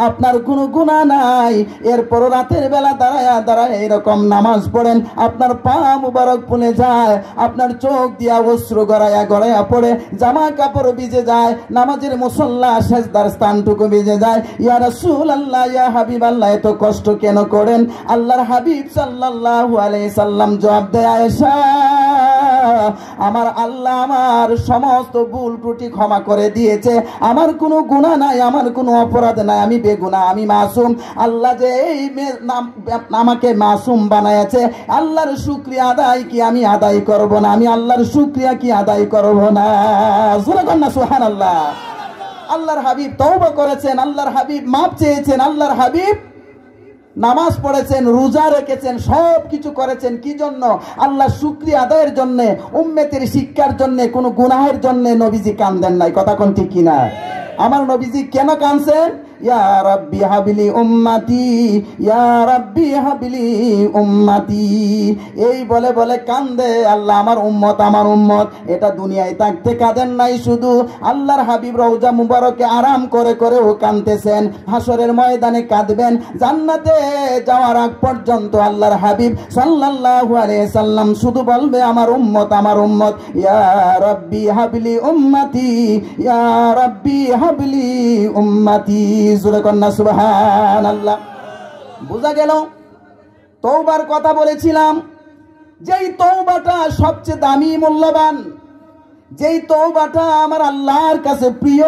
আপনার কোনো গুনাহ নাই। এরপর রাতের বেলা দাঁড়ায়া দাঁড়ায় এরকম নামাজ পড়েন, আপনার পা মুবারক ফুলে যায়, আপনার চোখ দিয়া অশ্রু গড়াইয়া গড়াইয়া পড়ে, জামা কাপড় ভিজে যায়, নামাজের মুসল্লা সেজদার স্থানটুকু ভিজে যায়। ইয়া রাসূলুল্লাহ, ইয়া হাবিবাল্লাহ, এত কষ্ট কেন করেন? আল্লাহর হাবিব সাল্লাল্লাহু আলাইহি সাল্লাম জবাব দেয়, আয়েশা আমার আল্লাহ আমার সমস্ত ভুল ত্রুটি ক্ষমা করে দিয়েছে, আমার কোনো গুনাহ নাই, আমার কোনো অপরাধ নাই, আমি বেগুনাহ, আমি মাসুম। আল্লাহ যে এই আমাকে মাসুম বানাইছে, আল্লাহর শুকরিয়া আদায় কি আমি আদায় করব না? আমি আল্লাহর শুকরিয়া কি আদায় করব না? সুবহানাল্লাহ। আল্লাহর হাবিব তওবা করেছেন, আল্লাহর হাবিব মাপ চেয়েছেন, আল্লাহর হাবিব নামাজ পড়েছেন, রোজা রেখেছেন, সব কিছু করেছেন। কি জন্য? আল্লাহ শুকরিয়া আদায়ের জন্য, উম্মতের শিক্ষার জন্য, কোনো গুনাহের জন্য নবীজি কান্দেন নাই। কথা কোন ঠিক কিনা? আমার নবীজি কেন কাঁদছেন? ইয়া রাব্বি হাবলি উম্মতি, ইয়া রাব্বি হাবলি উম্মতি, এই বলে বলে কান্দে আল্লাহ আমার উম্মত, আমার উম্মত। এটা দুনিয়ায় থাকতে কাঁদেন নাই শুধু, আল্লাহর হাবিব রওজা মুবারকে আরাম করে করেও কাঁদতেছেন, হাসরের ময়দানে কাঁদবেন, জান্নাতে যাওয়ার আগ পর্যন্ত আল্লাহর হাবিব সাল্লাল্লাহু আলাইহি সাল্লাম শুধু বলবে আমার উম্মত, আমার উম্মত। ইয়া রাব্বি হাবলি উম্মতি, ইয়া রাব্বি হাবলি উম্মতি। সুবহানাল্লাহ। বোঝা গেল তওবার কথা বলেছিলাম, যেই তওবাটা সবচেয়ে দামি মূল্যবান, যেই তওবাটা আমার আল্লাহর কাছে প্রিয়,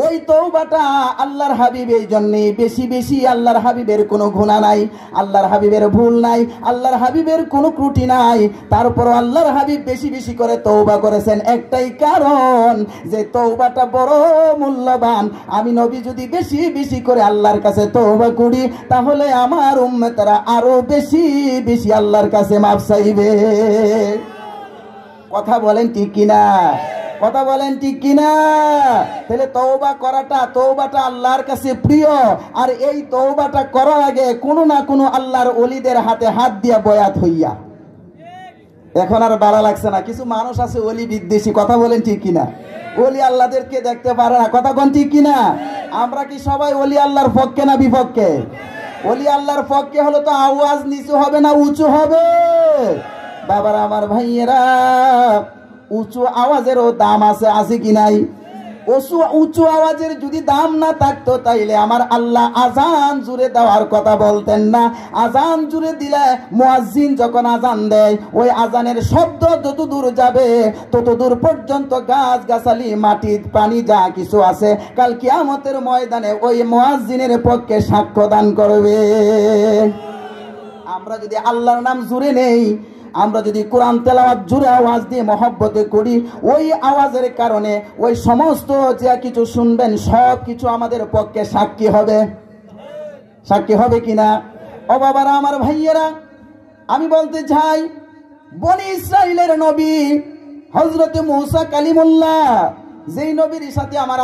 ওই তওবাটা আল্লাহর হাবিব এই জন্যে বেশি বেশি, আল্লাহর হাবিবের কোনো গুনাহ নাই, আল্লাহর হাবিবের ভুল নাই, আল্লাহর হাবিবের কোনো ত্রুটি নাই, তারপর আল্লাহর হাবিব বেশি বেশি করে তওবা করেছেন। একটাই কারণ, যে তওবাটা বড় মূল্যবান। আমি নবী যদি বেশি বেশি করে আল্লাহর কাছে তওবা করি, তাহলে আমার উম্মতেরা আরো বেশি বেশি আল্লাহর কাছে মাফ চাইবে। কথা বলেন ঠিক কিনা? কথা বলেন ঠিক কিনা? তাহলে তওবা করাটা, তওবাটা আল্লাহর কাছে প্রিয়। আর এই তওবাটা করার আগে কোনো না কোনো আল্লাহর ওলিদের হাতে হাত দিয়া বয়াত হইয়া, এখন আর ভালো লাগছে না। কিছু মানুষ আছে ওলি বিদ্বেষী। কথা বলেন ঠিক কিনা? ওলি আল্লাহদেরকে দেখতে পারে না। কথা কোন ঠিক কিনা? আমরা কি সবাই ওলি আল্লাহর পক্ষে না বিপক্ষে? ওলি আল্লাহর পক্ষে হলে তো আওয়াজ নিচু হবে না উঁচু হবে? বাবারা আমার ভাইয়েরা, উঁচু আওয়াজেরও দাম আছে, আছে কি নাই? উঁচু আওয়াজের যদি দাম না থাকতো, তাইলে আমার আল্লাহ আজান জুড়ে দেওয়ার কথা বলতেন না। আজান জুড়ে দিলে মুয়াজ্জিন যখন আজান দেয়, ওই আজানের শব্দ যত দূর যাবে তত দূর পর্যন্ত গাছ গাছালি, মাটি, পানি যা কিছু আছে, কাল কিয়ামতের ময়দানে ওই মুয়াজ্জিনের পক্ষে সাক্ষ্য দান করবে। আমরা যদি আল্লাহর নাম জুড়ে নেই, আমরা যদি কোরআন তেলাওয়াত জোরে আওয়াজ দিয়ে মহব্বতে করি, ওই আওয়াজের কারণে ওই সমস্ত যা কিছু শুনবেন সব কিছু আমাদের পক্ষে সাক্ষী হবে। সাক্ষী হবে কিনা? ও বাবারা আমার ভাইয়েরা, আমি বলতে চাই, বনি ইসরাইলের নবী হযরত মূসা কালিমুল্লাহ, যেই নবীর সাথে আমার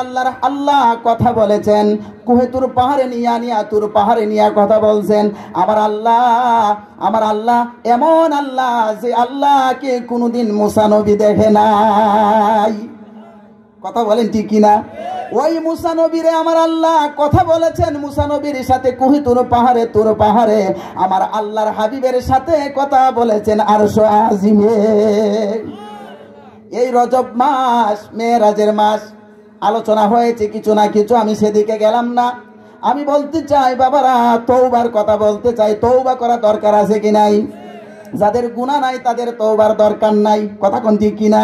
আল্লাহ কথা বলেছেন, কুহে তুর পাহাড়ে নিয়া তুর পাহাড়ে নিয়া কথা বলছেন। আমার আল্লাহ এমন আল্লাহ, যে আল্লাহকে কোনোদিন মূসা নবী দেখে নাই। কথা বলেন ঠিক কিনা? ওই মূসা নবীরে আমার আল্লাহ কথা বলেছেন, মূসা নবীর সাথে কুহে তুর পাহাড়ে আমার আল্লাহর হাবিবের সাথে কথা বলেছেন আরশ আজিমে। এই রজব মাস, মেরাজের মাস, আলোচনা হয়েছে কিছু না কিছু, আমি সেদিকে গেলাম না। আমি বলতে চাই বাবারা, তওবার কথা বলতে চাই। তওবা করা দরকার আছে কি নাই? যাদের গুনাহ নাই তাদের তওবার দরকার নাই। কথা কোন ঠিক কিনা?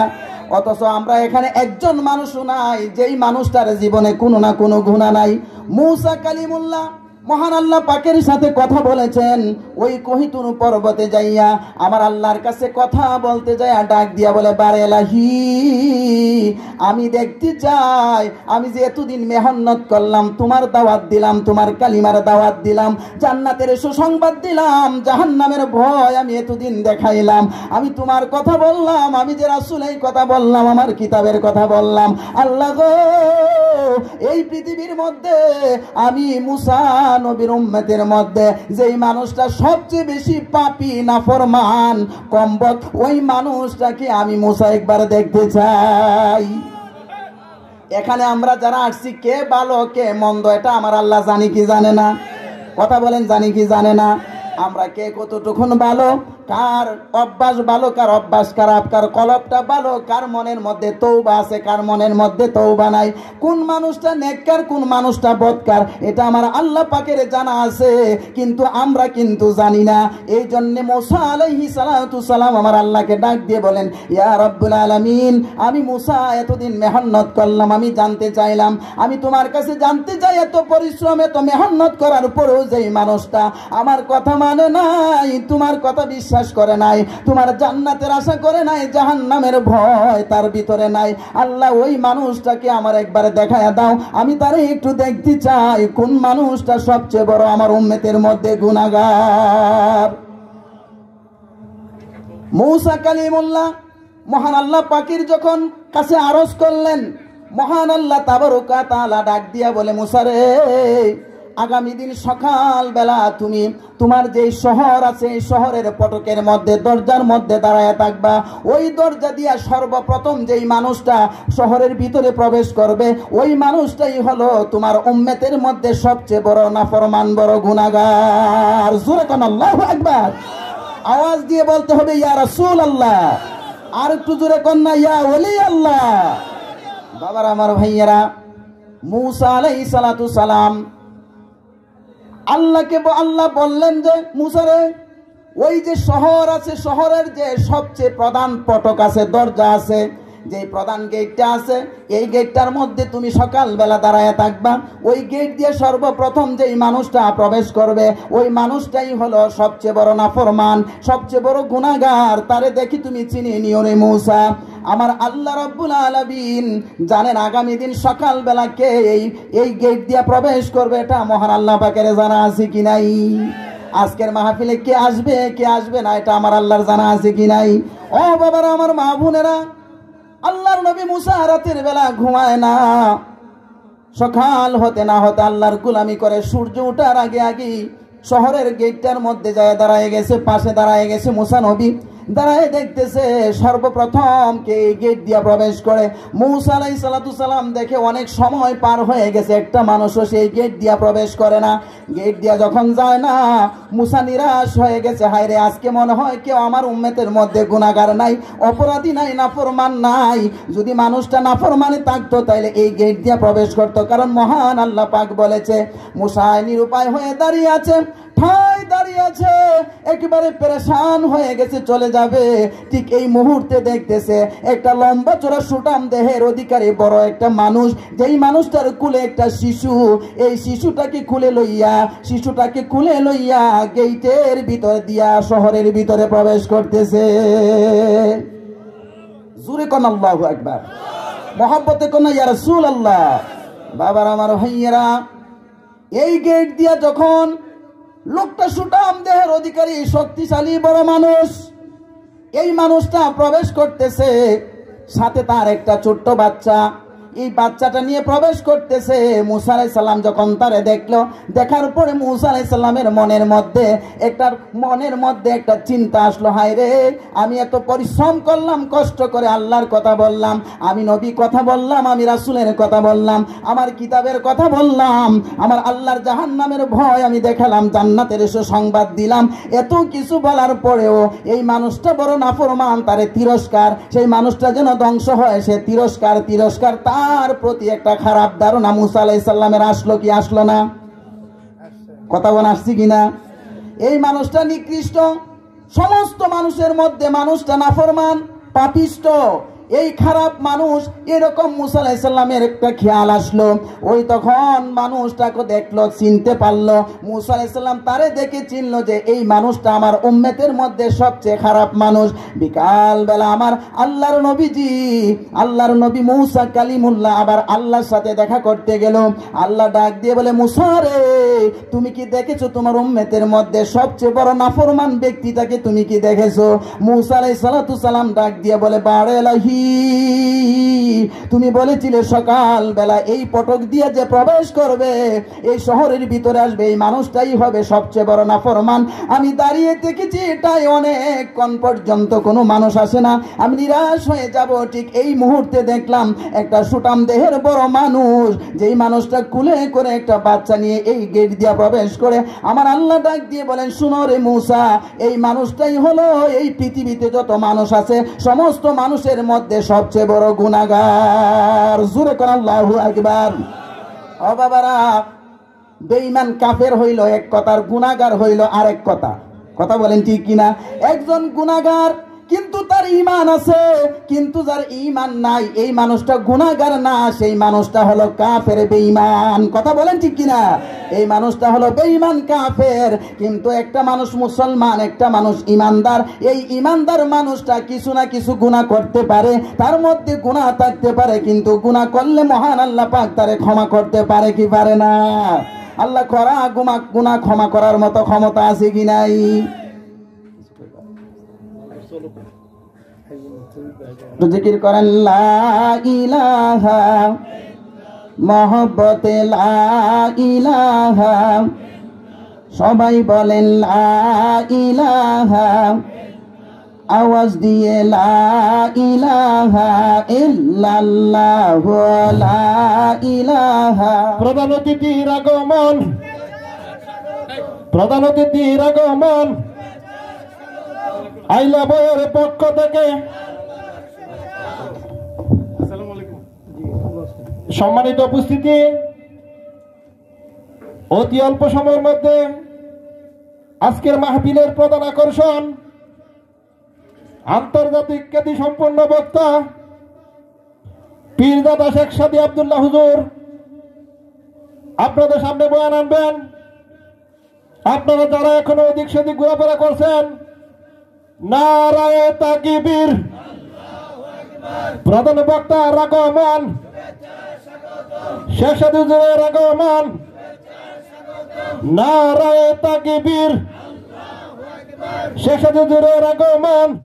অথচ আমরা এখানে একজন মানুষও নাই যেই মানুষটার জীবনে কোনো না কোনো গুনাহ নাই। মূসা কালিমুল্লাহ মহান আল্লাহ পাকের সাথে কথা বলেছেন, ওই কহিতুর পর্বতে যাইয়া আমার আল্লাহর কাছে কথা বলতে যাইয়া ডাক দিয়া বলে, বারে এলাহি, আমি দেখতে চাই, আমি যে এতদিন মেহনত করলাম, তোমার দাওয়াত দিলাম, তোমার কালিমার দাওয়াত দিলাম, জান্নাতের সুসংবাদ দিলাম, জাহান্নামের ভয় আমি এতদিন দেখাইলাম, আমি তোমার কথা বললাম, আমি যে রাসূলের কথা বললাম, আমার কিতাবের কথা বললাম। আল্লাহ গো, এই পৃথিবীর মধ্যে আমি মূসা নবীর উম্মতের মধ্যে যেই মানুষটা সবচেয়ে বেশি পাপী নাফরমান কমবক, ওই মানুষটাকে আমি মূসা একবার দেখতে চাই। এখানে আমরা যারা আসছি, কে ভালো কে মন্দ এটা আমার আল্লাহ জানি কি জানে না? কথা বলেন, জানি কি জানে না? আমরা কে কতটুকুন ভালো, কার অভ্যাস ভালো, কার অভ্যাস খারাপ, কার কলবটা ভালো, কার মনের মধ্যে তওবা আছে, কার মনের মধ্যে তওবা নাই, কোন মানুষটা নেককার, কোন মানুষটা বদকার, এটা আমার আল্লাহ পাকের জানা আছে, কিন্তু আমরা কিন্তু জানি না। এই জন্য মুসা আলাইহিস সালাতু সালাম আমার আল্লাহকে ডাক দিয়ে বলেন, ইয়া রাব্বুল আলামিন, আমি মুসা এতদিন মেহনত করলাম, আমি জানতে চাইলাম, আমি তোমার কাছে জানতে চাই, এত পরিশ্রম এত মেহনত করার পরেও যেই মানুষটা আমার কথা মানে নাই, তোমার কথা বিশ্বাস করে নাই, তোমার জান্নাতের আশা করে নাই, জাহান্নামের ভয় তার ভিতরে নাই, আল্লাহ ওই মানুষটাকে আমার একবার দেখায়া দাও, আমি তারে একটু দেখতে চাই, কোন মানুষটা সবচেয়ে বড় আমার উম্মতের মধ্যে গুনাহগার। মুসা কালিমুল্লাহ মহান আল্লাহ পাকের যখন কাছে আরজ করলেন, মহান আল্লাহ তাবারক ওয়া তাআলা ডাক দিয়া বলে, মুসা রে, আগামী দিন সকাল বেলা তুমি তোমার যে শহর আছে, এই শহরের ফটকের মধ্যে দরজার মধ্যে দাঁড়ায় থাকবা, ওই দরজা দিয়া সর্বপ্রথম যেই মানুষটা শহরের ভিতরে প্রবেশ করবে, ওই মানুষটাই হলো তোমার উম্মতের মধ্যে সবচেয়ে বড় নাফরমান, বড় গুনাহগার। জোরে কোন আল্লাহু আকবার, আওয়াজ দিয়ে বলতে হবে ইয়া রাসূলুল্লাহ, আর একটু জোরে কোন না ইয়া ওলি আল্লাহ। বাবার আমার ভাইয়েরা, মুসা আলাইহিস সালাতু সালাম আল্লাহকে আল্লাহ বললেন যে, মুসা রে, ওই যে শহর আছে, শহরের যে সবচেয়ে প্রধান ফটক আছে, দরজা আছে, যে প্রধান গেটটা আছে, এই গেটটার মধ্যে তুমি সকালবেলা দাঁড়ায় থাকবা, ওই গেট দিয়ে সর্বপ্রথম যেই মানুষটা প্রবেশ করবে, ওই মানুষটাই হলো সবচেয়ে বড় নাফরমান, সবচেয়ে বড় গুনাহগার, তারে দেখি তুমি চিনি নিও রে মুসা। আমার আল্লাহ রাব্বুল আলামিন জানেন আগামী দিন সকালবেলা কে এই গেট দিয়ে প্রবেশ করবে, এটা মহান আল্লাহ পাকের জানা আছে কি নাই? আজকের মাহফিলে কে আসবে কে আসবে না, এটা আমার আল্লাহর জানা আছে কি নাই? ও বাবারা, আমার মা বোনেরা, আল্লাহর নবী মুসা রাতের বেলা ঘুমায় না, সকাল হতে না হতে আল্লাহর গোলামি করে সূর্য ওঠার আগে আগে শহরের গেটটার মধ্যে যায় দাঁড়ায় গেছে, পাশে দাঁড়ায় গেছে মুসা নবী, দাঁড়ায় দেখতেছে সর্বপ্রথম কে গেট দিয়া প্রবেশ করে। মুসা আলাইহিস সালাতু সালাম দেখে অনেক সময় পার হয়ে গেছে, একটা মানুষও সেই গেট দিয়া প্রবেশ করে না। গেট দিয়া যখন যায় না, মুসা নিরাশ হয়ে গেছে, হায় রে, আজকে মনে হয় কেউ আমার উম্মতের মধ্যে গুনাহগার নাই, অপরাধী নাই, নাফরমান নাই। যদি মানুষটা নাফরমানে থাকতো তাইলে এই গেট দিয়া প্রবেশ করতো, কারণ মহান আল্লাহ পাক বলেছে, মুসা নিরুপায় হয়ে দাঁড়িয়ে আছে, ঠায় দাঁড়িয়ে আছে, একেবারে পেরেশান হয়ে গেছে, চলে যাবে। ঠিক এই মুহূর্তে দেখতেছে একটা লম্বা চড়া সুটাম দেহের অধিকারী বড় একটা মানুষ, যেই মানুষটার কুলে একটা শিশু, এই শিশুটাকে কুলে লইয়া গেটের ভিতর দিয়া শহরের ভিতরে প্রবেশ করতেছে। জোরে কোন আল্লাহু আকবার, মহব্বতে কোন ইয়া রাসূলুল্লাহ। বাবার আমার ভাইয়েরা, এই গেট দিয়া যখন লোকটা সুটাম দেহের অধিকারী শক্তিশালী বড় মানুষ, এই মানুষটা প্রবেশ করতেছে, সাথে তার একটা ছোট্ট বাচ্চা, এই বাচ্চাটা নিয়ে প্রবেশ করতেছে। মুসা আলাইহিস সালাম যখন তারে দেখলো, দেখার পরে মুসা আলাইহিস সালামের মনের মধ্যে একটা চিন্তা আসলো, হায় রে, আমি এত পরিশ্রম করলাম, কষ্ট করে আল্লাহর কথা বললাম, আমি নবী কথা বললাম, আমি রাসূলের কথা বললাম, আমার কিতাবের কথা বললাম, আমার আল্লাহর জাহান্নামের ভয় আমি দেখালাম, জান্নাতের সংবাদ দিলাম, এত কিছু বলার পরেও এই মানুষটা বড় নাফরমান, তারে তিরস্কার, সেই মানুষটা যেন ধ্বংস হয়, সে তিরস্কার তার প্রতি একটা খারাপ ধারণা মুসা আলাইহিস সালামের আসলো কি আসলো না? কথা বলা আসছে কিনা? এই মানুষটা নিকৃষ্ট, সমস্ত মানুষের মধ্যে মানুষটা নাফরমান, পাপিষ্ট, এই খারাপ মানুষ, এরকম মুসা আলাইহিস সালামের একটা খেয়াল আসলো। ওই তখন মানুষটাকে দেখলো, চিনতে পারলো, মুসা আলাইহিস সালাম তারে দেখে চিনলো যে এই মানুষটা আমার উম্মতের মধ্যে সবচেয়ে খারাপ মানুষ। বিকাল বেলা আমার আল্লাহর নবী মুসা কালিমুল্লাহ আবার আল্লাহর সাথে দেখা করতে গেল। আল্লাহ ডাক দিয়ে বলে, মুসা রে, তুমি কি দেখেছো তোমার উম্মতের মধ্যে সবচেয়ে বড় নাফরমান ব্যক্তিটাকে তুমি কি দেখেছো? মুসা আলাইহিস সালাতু সালাম ডাক দিয়ে বলে, বারে এলাহি, তুমি বলেছিলে সকাল বেলা এই পটক দিয়ে যে প্রবেশ করবে, এই শহরের ভিতরে আসবে, এই মানুষটাই হবে সবচেয়ে বড় নাফরমান। আমি দাঁড়িয়ে দেখেছি এটাই অনেকক্ষণ পর্যন্ত কোনো মানুষ আসে না, আমি নিরাশ হয়ে যাব। ঠিক এই মুহূর্তে দেখলাম একটা সুটাম দেহের বড় মানুষ, যেই মানুষটা কুলে করে একটা বাচ্চা নিয়ে এই গেট দিয়ে প্রবেশ করে। আমার আল্লাহ ডাক দিয়ে বলেন, শুনো রে মূসা, এই মানুষটাই হলো এই পৃথিবীতে যত মানুষ আছে সমস্ত মানুষের মধ্যে সবচেয়ে বড় গুনাহগার। জোরে কোন আল্লাহু আকবার। ও বাবারা, বেঈমান কাফের হইল এক কথার, গুনাহগার হইল আরেক কথা। কথা বলেন ঠিক কিনা? একজন গুনাহগার কিন্তু তার ঈমান আছে, কিন্তু যার ঈমান নাই এই মানুষটা গুনাহগার না, সেই মানুষটা হলো কাফের, বেঈমান। কথা বলেন ঠিক কিনা? এই মানুষটা হলো বেঈমান, কাফের। কিন্তু একটা মানুষ মুসলমান, একটা মানুষ ঈমানদার। এই ঈমানদার মানুষটা কিছু না কিছু গুনাহ করতে পারে, তার মধ্যে গুনাহ থাকতে পারে, কিন্তু গুনাহ করলে মহান আল্লাহ পাক তারে ক্ষমা করতে পারে কি পারে না? আল্লাহ করা গুনাহ ক্ষমা করার মতো ক্ষমতা আছে কি নাই? জিকির করেন লা ইলাহা, মহব্বতে লা ইলাহা, সবাই বলেন লা ইলাহা, আওয়াজ দিয়ে লা ইলাহা ইল্লাল্লাহ, লা ইলাহা। প্রধান অতিথির আগমন, প্রধান অতিথির আগমন আইলা বয়ের পক্ষ থেকে। সম্মানিত উপস্থিতি, অতি অল্প সময়ের মধ্যে আজকের মাহফিলের প্রধান আকর্ষণ আন্তর্জাতিক খ্যাতি সম্পন্ন বক্তা পীরজাদা শেখ সাদী আব্দুল্লাহ হুজুর আপনাদের সামনে বয়ান আনবেন। আপনারা যারা এখনো ওদিক সেদিক ঘোরাফেরা করছেন, নারায়ে তাকবীর। প্রধান বক্তা আগমন, শেখ সাদী হুজুরের আগমন, নারায়ে তাকবীর। শেখ সাদী হুজুরের আগমন।